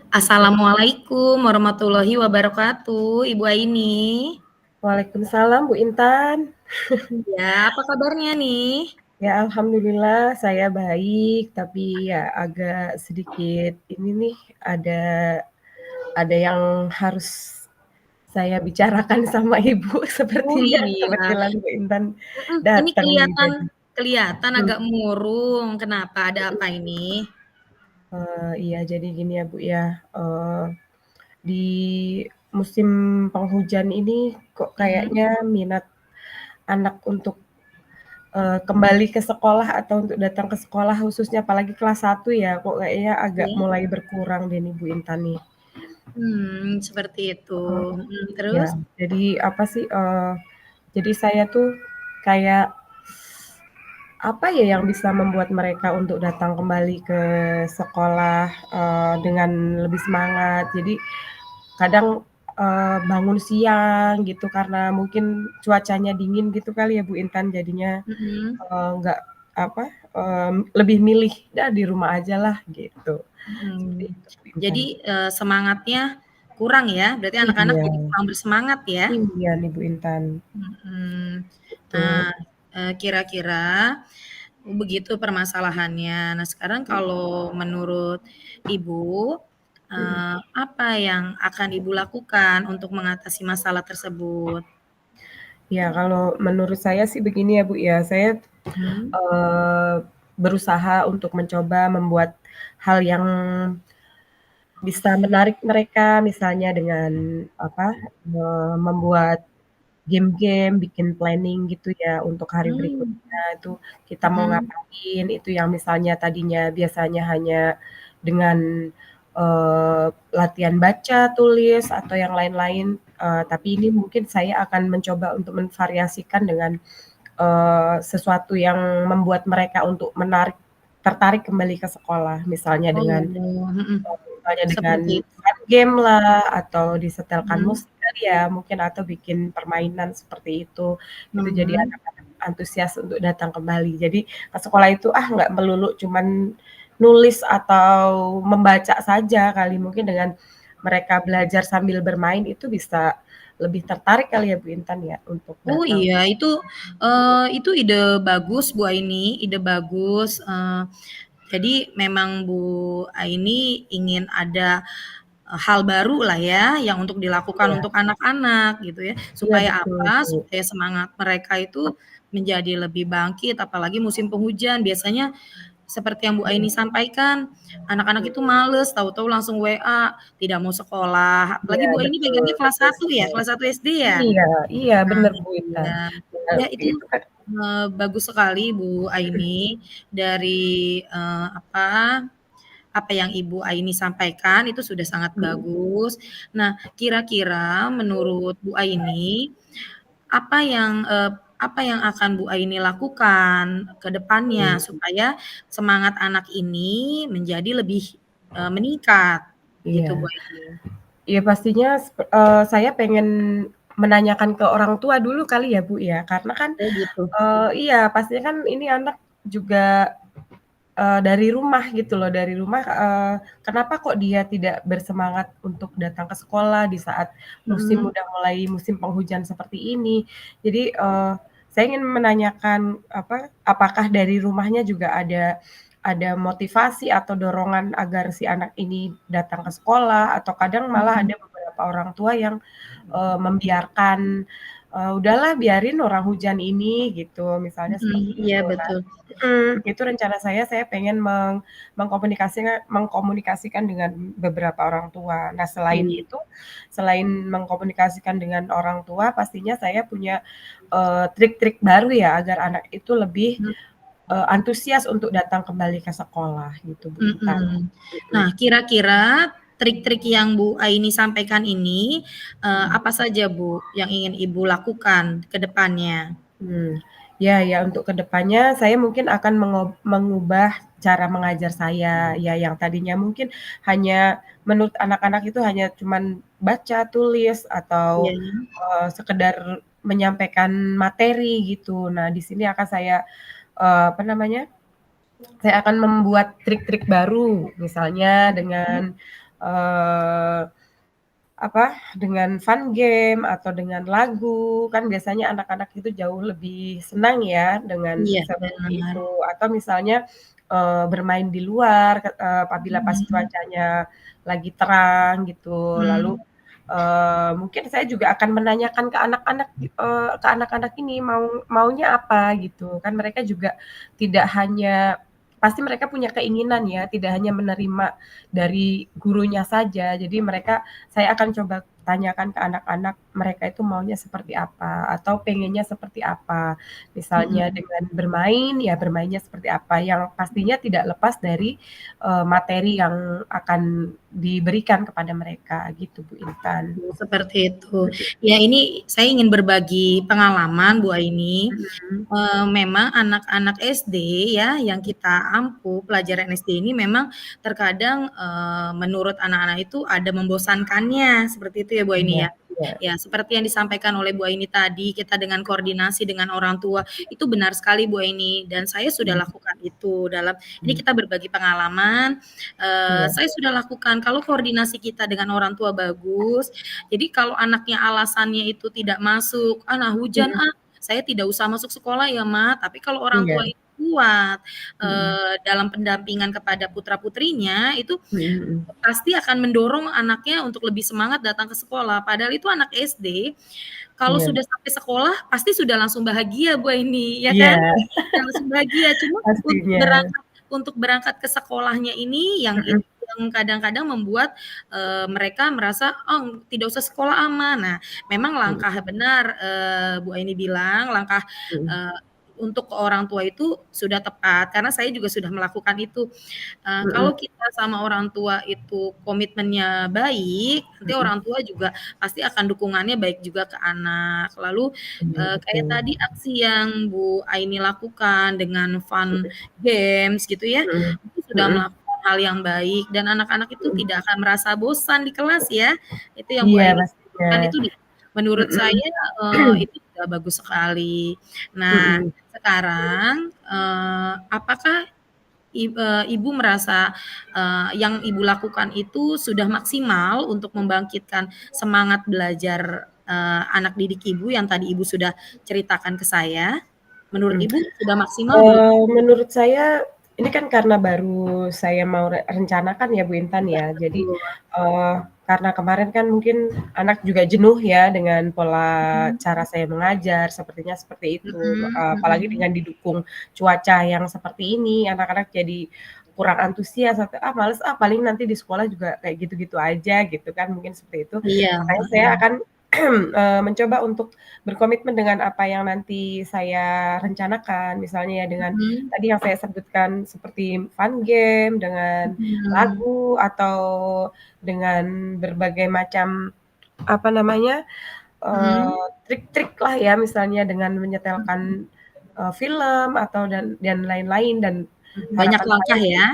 Assalamualaikum warahmatullahi wabarakatuh, Ibu Aini. Waalaikumsalam Bu Intan. Ya, apa kabarnya nih? Ya alhamdulillah saya baik, tapi ya agak sedikit ini nih ada ada yang harus saya bicarakan sama Ibu Oh sepertinya iya, kebetulan Bu Intan ini datang nih kelihatan jadi kelihatan mhm, agak murung, kenapa, ada apa ini? iya jadi gini ya Bu ya, di musim penghujan ini kok Mhm, kayaknya minat anak untuk kembali ke sekolah atau untuk datang ke sekolah khususnya apalagi kelas 1 ya, kok kayaknya agak iya, mulai berkurang deh nih Bu Intan nih. seperti itu, Heeh, iya. terus? Jadi apa sih, jadi saya tuh kayak, apa ya yang bisa membuat mereka untuk datang kembali ke sekolah, dengan lebih semangat. Jadi kadang, bangun siang gitu karena mungkin cuacanya dingin gitu kali ya Bu Intan, jadinya Mhm, Nggak apa, lebih milih, "Ya di rumah ajalah," gitu. Seperti mhm. itu, Bu Intan. Jadi, semangatnya kurang ya, berarti anak-anak Iya jadi kurang bersemangat ya? iya nih, Bu Intan, Mhm. itu. Nah, kira-kira begitu permasalahannya. Nah, sekarang kalau menurut Ibu, Mhm. apa yang akan Ibu lakukan untuk mengatasi masalah tersebut? Ya kalau menurut saya sih begini ya, Bu, ya, saya, Mhm. eee, berusaha untuk mencoba membuat hal yang bisa menarik mereka, misalnya dengan apa, membuat game-game, bikin planning gitu ya untuk hari Mmm, berikutnya itu kita mau mhm. ngapain, itu yang misalnya tadinya biasanya hanya dengan, latihan baca, tulis, atau yang lain-lain, tapi ini mungkin saya akan mencoba untuk menvariasikan dengan, sesuatu yang membuat mereka untuk tertarik kembali ke sekolah. Oh, mhm. Misalnya dengan Seperti itu. fun game-lah, atau disetelkan Mhm, musik kali ya, mungkin atau bikin permainan seperti itu, gitu. Jadi mhm. anak-anak antusias untuk datang kembali. Jadi ke sekolah itu, nggak melulu cuman nulis atau membaca saja kali, mungkin dengan mereka belajar sambil bermain itu bisa lebih tertarik kali ya, Bu Intan ya, untuk Oh datang. iya, itu ide bagus Bu Aini, ide bagus, jadi memang Bu Aini ingin ada hal baru lah ya, yang untuk dilakukan Iya untuk anak-anak gitu ya. iya, Supaya betul, apa, Bu. supaya semangat mereka itu menjadi lebih bangkit, apalagi musim penghujan. Biasanya seperti yang Bu Mhm Aini sampaikan, anak-anak itu mhm. males, tahu-tahu langsung WA, tidak mau sekolah. Iya, Apalagi Bu Aini betul pegangnya kelas betul 1 ya, sekali. kelas 1 SD ya? Iya iya, Nah, bener Bu Intan. iya. Ya Ya itu, itu kan bagus sekali Bu Aini dari, apa yang Ibu Aini sampaikan itu sudah sangat mhm bagus. Nah, kira-kira menurut Bu Aini, apa yang akan Bu Aini lakukan ke depannya mhm, supaya semangat anak ini menjadi lebih, meningkat gitu Bu iya. Aini? Iya pastinya saya pengen menanyakan ke orang tua dulu kali ya, Bu, ya. Karena kan, Oh gitu. iya pastinya kan ini anak juga, dari rumah gitu loh, dari rumah, kenapa kok dia tidak bersemangat untuk datang ke sekolah di saat Mhm, udah mulai musim penghujan seperti ini. Jadi, saya ingin menanyakan apa, apakah dari rumahnya juga ada motivasi atau dorongan agar si anak ini datang ke sekolah atau kadang malah mhm, ada beberapa orang tua yang membiarkan, "Udahlah biarin orang hujan ini," gitu, misalnya mhm, seperti iya itu. Nah betul. itu rencana saya pengen mengkomunikasikan dengan beberapa orang tua. Nah selain Iya, itu, selain mengkomunikasikan dengan orang tua, pastinya saya punya, trik-trik baru ya agar anak itu lebih, mhm. antusias untuk datang kembali ke sekolah gitu Bu Intan. Mhm. Mhm Nah, kira-kira trik-trik yang Bu Aini sampaikan ini, mhm. apa saja Bu yang ingin Ibu lakukan ke depannya? Ya ya untuk kedepannya saya mungkin akan mengubah cara mengajar saya, ya yang tadinya mungkin hanya menurut anak-anak itu hanya cuman baca, tulis, atau, Iya, sekedar menyampaikan materi gitu. Nah di sini akan saya, apa namanya, saya akan membuat trik-trik baru, misalnya mhm, dengan, eee, apa, dengan fun game atau dengan lagu, kan biasanya anak-anak itu jauh lebih senang ya dengan Iya, seperti benar. itu. Atau misalnya, bermain di luar, apabila pas Mhm, cuacanya lagi terang gitu. Lalu, mhm. mungkin saya juga akan menanyakan ke anak-anak ini maunya apa gitu. Kan mereka juga tidak hanya pasti mereka punya keinginan ya, tidak hanya menerima dari gurunya saja. Jadi saya akan coba tanyakan ke anak-anak mereka itu maunya seperti apa, atau pengennya seperti apa. Misalnya Mhm. dengan bermain, ya bermainnya seperti apa, yang pastinya tidak lepas dari, materi yang akan diberikan kepada mereka, gitu Bu Intan. Seperti itu. Ya ini saya ingin berbagi pengalaman Bu Aini. Mhm, Memang anak-anak SD ya yang kita ampuh pelajaran SD ini memang terkadang, menurut anak-anak itu ada membosankannya, seperti itu ya Bu iya Aini ya? iya, Ya seperti yang disampaikan oleh Bu Aini tadi, kita dengan koordinasi dengan orang tua, itu benar sekali Bu Aini dan saya sudah mhm lakukan itu dalam ini mhm, kita berbagi pengalaman, iya saya sudah lakukan kalau koordinasi kita dengan orang tua bagus, jadi kalau anaknya alasannya itu tidak masuk, "Ah, nah hujan mhm, ah, saya tidak usah masuk sekolah ya, Ma." Tapi kalau orang iya, tua itu kuat, mhm, dalam pendampingan kepada putra-putrinya, itu mhm mhm, pasti akan mendorong anaknya untuk lebih semangat datang ke sekolah. Padahal itu anak SD, kalau iya, sudah sampai sekolah pasti sudah langsung bahagia Bu ini, ya iya kan? Sudah langsung bahagia, cuma pastinya, untuk berangkat ke sekolahnya ini mhm yang kadang-kadang membuat, mereka merasa, "Oh, tidak usah sekolah aman." Nah, memang mhm langkah benar, Bu Aini bilang, langkah, mhm eee, untuk ke orang tua itu sudah tepat, karena saya juga sudah melakukan itu. mhm Kalau kita sama orang tua itu komitmennya baik, nanti mhm, orang tua juga pasti akan dukungannya baik juga ke anak. Lalu, iya kayak betul, tadi aksi yang Bu Aini lakukan dengan fun mhm games gitu ya, mhm itu sudah mhm melakukan hal yang baik dan anak-anak itu mhm, tidak akan merasa bosan di kelas ya. Itu yang Bu iya Aini pastinya, lakukan itu menurut mhm, saya, itu sudah bagus sekali. Nah, mhm. sekarang, apakah Ibu merasa, yang Ibu lakukan itu sudah maksimal untuk membangkitkan semangat belajar, anak didik Ibu yang tadi Ibu sudah ceritakan ke saya? Menurut Mhm, Ibu sudah maksimal belum? menurut saya ini kan karena baru saya mau rencanakan ya Bu Intan Iya, ya. Jadi, betul. eee, karena kemarin kan mungkin anak juga jenuh ya dengan pola Mhm, cara saya mengajar, sepertinya seperti itu. mhm, Apalagi mhm. dengan didukung cuaca yang seperti ini, anak-anak jadi kurang antusias atau, "Ah males ah, paling nanti di sekolah juga kayak gitu-gitu aja," gitu kan, mungkin seperti itu. Iya, Makanya saya heeh. akan, mencoba untuk berkomitmen dengan apa yang nanti saya rencanakan, misalnya ya dengan Mhm, tadi yang saya sebutkan seperti fun game, dengan mhm, lagu, atau dengan berbagai macam, apa namanya, mhm. trik-trik lah ya, misalnya dengan menyetelkan, film atau dan lain-lain dan Banyak harapan saya langkah sih ya?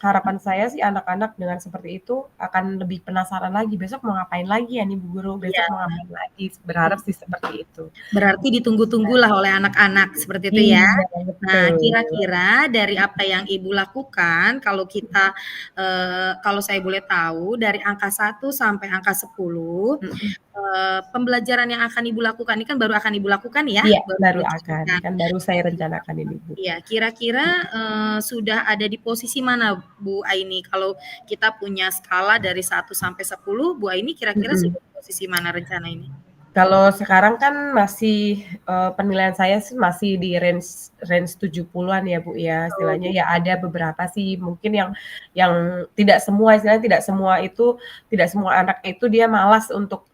harapan saya sih anak-anak dengan seperti itu akan lebih penasaran lagi, "Besok mau ngapain lagi ya nih Bu Guru? Besok Iya. mau ngapain lagi?" Berharap sih seperti itu. Berarti ditunggu-tunggulah oleh anak-anak, seperti itu ya? Iya, Nah, betul. kira-kira dari apa yang Ibu lakukan, kalau kita, kalau saya boleh tahu dari angka 1 sampai angka 10, Mhm. pembelajaran yang akan Ibu lakukan ini kan baru akan Ibu lakukan ya? Iya, Baru baru akan, direncanakan. kan baru saya rencanakan ini, Bu. Iya, kira-kira, sudah ada di posisi mana Bu Aini? Kalau kita punya skala dari 1 sampai 10, Bu Aini kira-kira Mhm. sudah di posisi mana rencana ini? Kalau sekarang kan masih, penilaian saya sih masih di range range 70-an ya, Bu, ya. Oh, Istilahnya ya gitu. ada beberapa sih mungkin yang tidak semua istilahnya tidak semua anak itu dia malas untuk,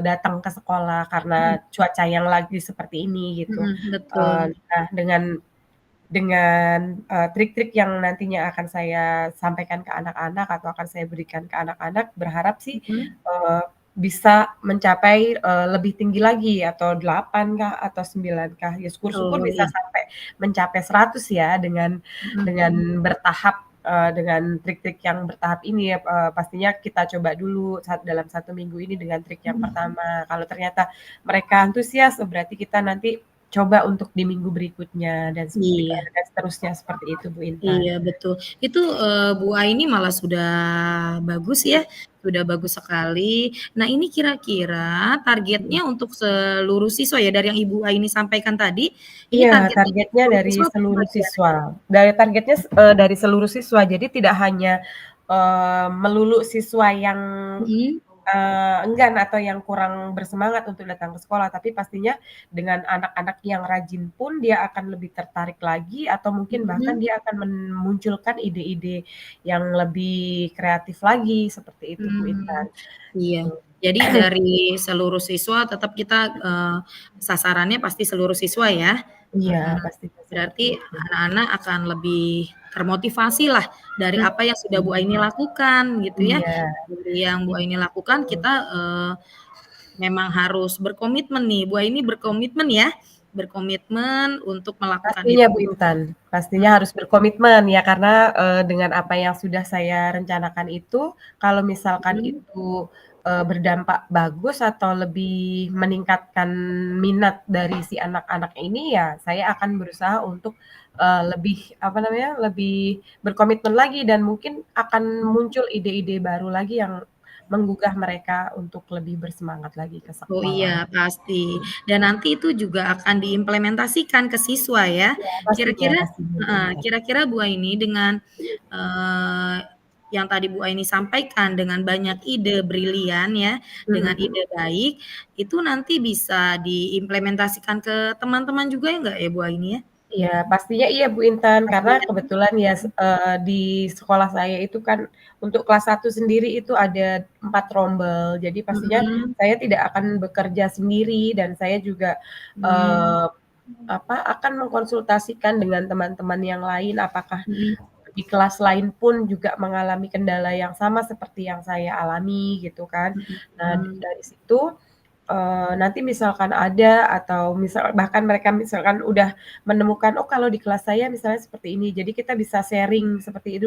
datang ke sekolah Mhm, karena cuaca yang lagi seperti ini gitu. mhm, betul. Nah dengan, trik-trik yang nantinya akan saya sampaikan ke anak-anak atau akan saya berikan ke anak-anak, berharap sih, Mhm, eee, bisa mencapai, lebih tinggi lagi atau 8 kah atau 9 kah, ya syukur-syukur oh, bisa iya. sampai mencapai 100 ya Mhm, dengan bertahap, dengan trik-trik yang bertahap ini ya, pastinya kita coba dulu dalam 1 minggu ini dengan trik yang mhm, pertama. Kalau ternyata mereka antusias, berarti kita nanti coba untuk di minggu berikutnya Iya. dan seterusnya seperti itu, Bu Intan. Iya betul. Itu, Bu Aini malah sudah bagus ya, sudah bagus sekali. Nah ini kira-kira Mhm. targetnya untuk seluruh siswa ya, dari yang Ibu Aini sampaikan tadi, ini Iya, targetnya untuk targetnya seluruh dari siswa atau seluruh sebagian siswa. aja? Targetnya dari seluruh siswa, jadi tidak hanya, melulu siswa yang Mhm, enggan atau yang kurang bersemangat untuk datang ke sekolah, tapi pastinya dengan anak-anak yang rajin pun dia akan lebih tertarik lagi atau mungkin bahkan mhm. dia akan memunculkan ide-ide yang lebih kreatif lagi, seperti itu, Bu Mmm, Intan, iya. gitu. Jadi dari seluruh siswa tetap kita, sasarannya pasti seluruh siswa ya? Iya, Mhm. pastinya seperti Berarti itu. anak-anak akan lebih termotivasi lah dari apa yang sudah Bu Mhm. Aini lakukan gitu ya. Iya, Dari yang Bu Aini lakukan betul. kita, memang harus berkomitmen nih, Bu Aini berkomitmen ya, berkomitmen untuk melakukan Pastinya itu. Bu Intan, pastinya Mhm, harus berkomitmen ya karena, dengan apa yang sudah saya rencanakan itu, kalau misalkan mhm, itu, berdampak bagus atau lebih meningkatkan minat dari si anak-anak ini, ya saya akan berusaha untuk, lebih apa namanya, lebih berkomitmen lagi dan mungkin akan muncul ide-ide baru lagi yang menggugah mereka untuk lebih bersemangat lagi ke oh sekolah. iya pasti. Dan nanti itu juga akan diimplementasikan ke siswa ya. Iya, pastinya Kira-kira pastinya Bu heeh, Intan. kira-kira Bu Aini dengan, eee, yang tadi Bu Aini sampaikan dengan banyak ide brilian ya, Mhm dengan mhm. ide baik, itu nanti bisa diimplementasikan ke teman-teman juga ya nggak ya Bu Aini ya? Iya, pastinya iya, Bu Intan, karena Pastinya. kebetulan ya, di sekolah saya itu kan untuk kelas 1 sendiri itu ada 4 rombel. Jadi pastinya Mhm, saya tidak akan bekerja sendiri dan saya juga, mmm, eee, akan mengkonsultasikan dengan teman-teman yang lain apakah mhm, di kelas lain pun juga mengalami kendala yang sama seperti yang saya alami gitu kan. mhm, Nah, mhm, dari situ nanti misalkan ada atau bahkan mereka misalkan udah menemukan, "Oh kalau di kelas saya misalnya seperti ini." Jadi kita bisa sharing seperti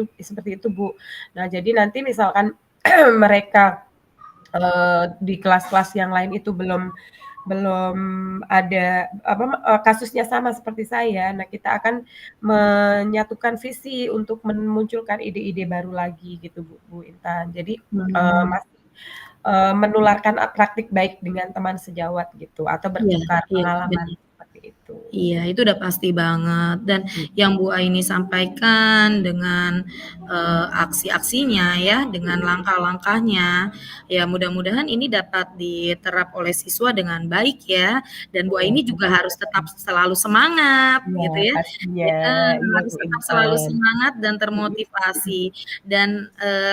itu, Bu. Nah jadi nanti misalkan mereka, di kelas-kelas yang lain itu belum belum ada apa, kasusnya sama seperti saya. Nah kita akan menyatukan visi untuk memunculkan ide-ide baru lagi gitu, Bu Intan. Jadi, mhm. masih menularkan praktik baik dengan teman sejawat gitu, atau Iya bertukar iya, pengalaman bener. seperti itu. Iya, itu udah pasti banget dan Mhm, yang Bu Aini sampaikan dengan, aksi-aksinya ya, dengan mhm. langkah-langkahnya, ya mudah-mudahan ini dapat diterap oleh siswa dengan baik ya, dan Bu Iya, Aini juga harus mudah-mudahan. tetap selalu semangat Iya, gitu ya. pastinya. Heeh, Iya, harus Bu tetap selalu Intan. semangat dan Mhm, mhm. termotivasi dan,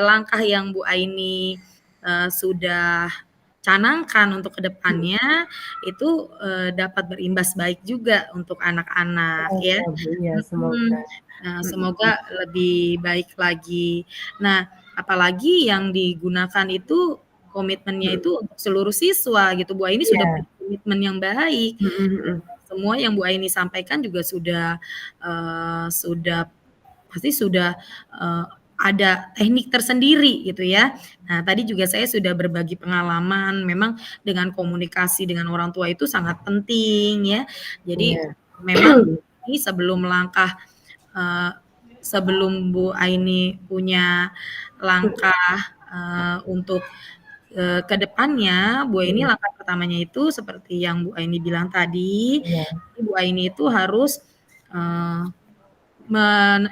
langkah yang Bu Aini, sudah canangkan untuk ke Mhm. depannya itu, dapat berimbas baik juga untuk anak-anak ya. Semoga, Bu, iya semoga. Mhm, Mhm semoga mhm. lebih baik lagi. Nah, apalagi yang digunakan itu komitmennya Mhm. itu untuk seluruh siswa gitu, Bu Aini sudah Iya. punya komitmen yang baik. Mhm mhm. Semua yang Bu Aini sampaikan juga sudah pasti sudah, ada teknik tersendiri gitu ya. Nah, tadi juga saya sudah berbagi pengalaman, memang dengan komunikasi dengan orang tua itu sangat penting ya. Jadi Iya. memang ini eee, sebelum Bu Aini punya Mhm langkah, untuk, ke depannya, Bu Aini mhm. langkah pertamanya itu seperti yang Bu Aini bilang tadi, Iya. Bu Aini itu harus, eee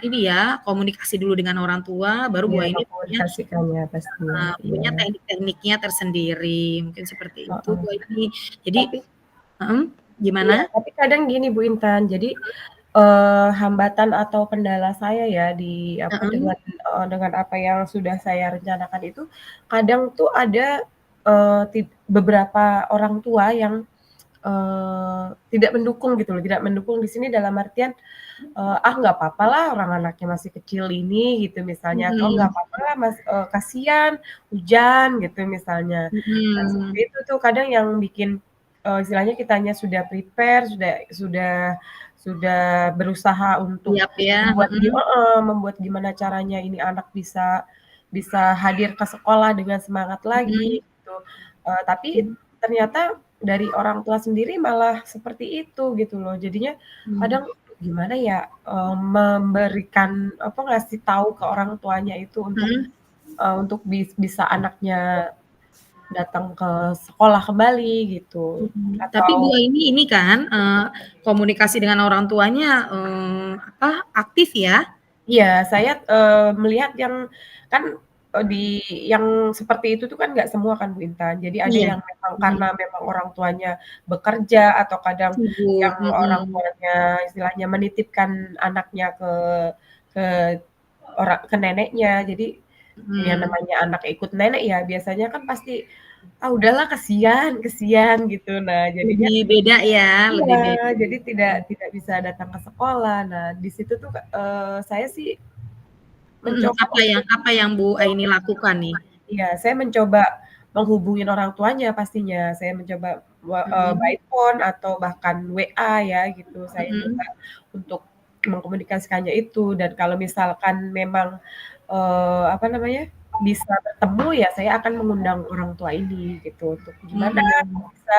ini ya, komunikasi dulu dengan orang tua, baru Bu Iya, Aini mengkomunikasikannya pastinya, iya. punya teknik-tekniknya tersendiri, mungkin seperti itu Heeh. Bu Aini. Jadi Tapi mhm, iya, gimana? tapi kadang gini Bu Intan, jadi, hambatan atau kendala saya ya di apa, Mhm, dengan apa yang sudah saya rencanakan itu, kadang tuh ada, beberapa orang tua yang, tidak mendukung gitu loh, tidak mendukung di sini dalam artian, "Ah, nggak papalah orang anaknya masih kecil ini," gitu misalnya, atau, "Nggak mhm, papalah kasihan hujan," gitu misalnya. Nah, seperti mhm, itu tuh kadang yang bikin, istilahnya kitanya sudah prepare, sudah berusaha untuk siap ya, mhm, membuat gimana caranya ini anak bisa bisa hadir ke sekolah dengan semangat mhm, lagi gitu, tapi mhm, ternyata dari orang tua sendiri malah seperti itu gitu loh. Jadinya Mmm, kadang gimana ya, memberikan apa, ngasih tahu ke orang tuanya itu mhm, untuk bisa anaknya datang ke sekolah kembali gitu, mhm. Tapi Bu atau ini kan, komunikasi dengan orang tuanya, apa, aktif ya? iya, saya, melihat yang kan, di yang seperti itu tuh kan nggak semua kan, Bu Intan. Jadi ada Iya, yang memang karena mhm, memang orang tuanya bekerja atau kadang sibuk, yang orang mhm, tuanya istilahnya menitipkan anaknya ke ke neneknya. Jadi yang mhm. namanya anak ikut nenek ya biasanya kan pasti, "Ah, udahlah kasihan kasihan," gitu. Nah, jadinya Lebih beda ya, iya, lebih beda. jadi tidak Mhm, tidak bisa datang ke sekolah. Nah, di situ tuh, saya sih mhm, mencoba untuk apa yang Bu Aini lakukan nih? iya, saya mencoba menghubungin orang tuanya pastinya. Saya mencoba by Mhm, phone atau bahkan WA ya gitu. Saya mhm, coba untuk mengkomunikasikannya itu dan kalau misalkan memang, apa namanya, bisa bertemu ya saya akan mengundang orang tua ini gitu untuk, "Gimana mhm. kok bisa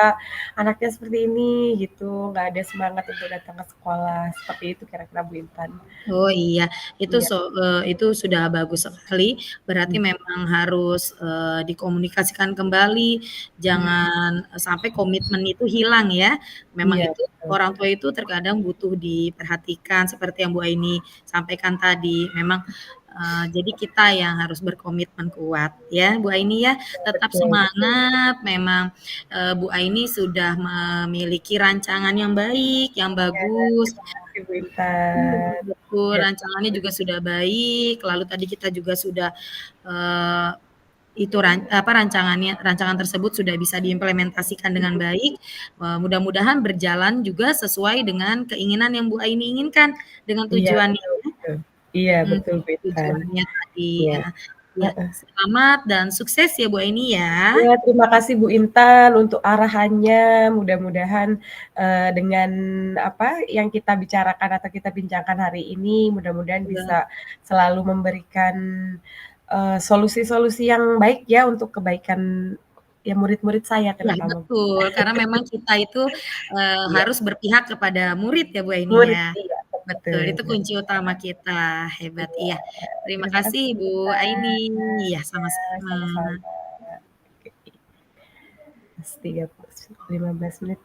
anaknya seperti ini?" Gitu, "Nggak ada semangat untuk datang ke sekolah." Seperti itu kira-kira Bu Intan. Oh iya, Iya, itu sudah bagus sekali, berarti mhm, memang harus, dikomunikasikan kembali, mhm, jangan sampai komitmen itu hilang ya. Memang iya itu betul, orang tua itu terkadang butuh diperhatikan seperti yang Bu Aini sampaikan tadi. Memang, jadi kita yang harus berkomitmen kuat ya, Bu Aini ya. iya Tetap betul betul. semangat, memang, Bu Aini sudah memiliki rancangan yang baik, yang Iya, bagus. terima kasih Bu Iya, Intan. betul, Iya, rancangannya juga sudah baik, lalu tadi kita juga sudah, eee, itu rancangan tersebut sudah bisa diimplementasikan dengan mhm, baik, mudah-mudahan berjalan juga sesuai dengan keinginan yang Bu Aini inginkan, dengan iya tujuannya betul ya, betul. Iya mhm, betul Bu Intan. tujuannya tadi, Iya, heeh. Iya, heeh. selamat dan sukses ya Bu Aini ya. Iya terima kasih Bu Intan untuk arahannya, mudah-mudahan, dengan apa yang kita bicarakan atau kita bincangkan hari ini, mudah-mudahan Iya. bisa selalu memberikan, solusi-solusi yang baik ya untuk kebaikan ya murid-murid saya Iya terutama. betul, karena memang kita itu, Iya, harus berpihak kepada murid ya Bu Aini murid ya. iya, Betul, betul. itu kunci utama kita, hebat, Iya, iya. Terima terima kasih kasih Bu Bu Aini, Intan. iya Iya, sama-sama. sama-sama. Oke, 15 menit.